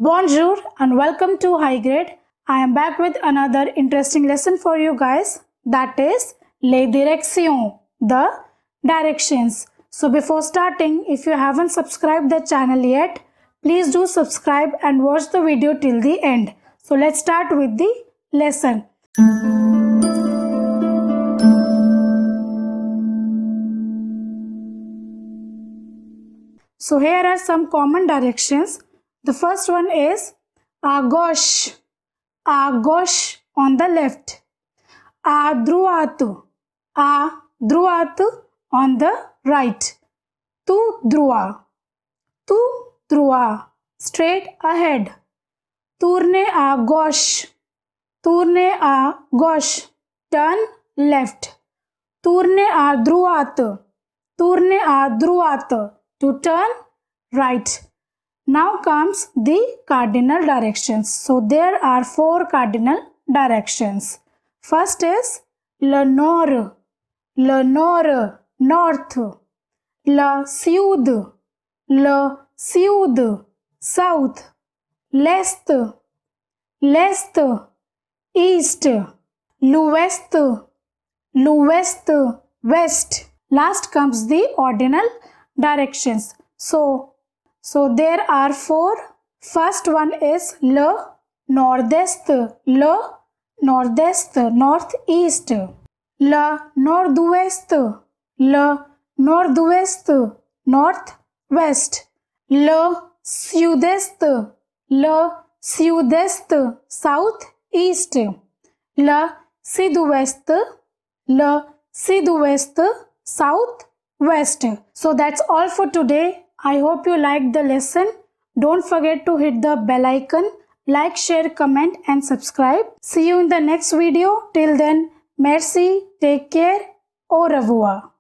Bonjour and welcome to High Grade. I am back with another interesting lesson for you guys, that is les directions, the directions. So before starting, if you haven't subscribed the channel yet, please do subscribe and watch the video till the end. So let's start with the lesson. So here are some common directions. The first one is à gauche on the left, à droite on the right, tout droit straight ahead, tourner à gauche turn left, tourner à droite to turn right. Now comes the cardinal directions. So there are 4 cardinal directions. First is le nord, north, le sud, south, l'est, east, l'ouest, west. Last comes the ordinal directions. So there are 4. First one is le nord-est, northeast, le nord-ouest, northwest, le sud-est, southeast, le sud-ouest, southwest. So that's all for today. I hope you liked the lesson. Don't forget to hit the bell icon, like, share, comment and subscribe. See you in the next video. Till then, merci, take care, au revoir.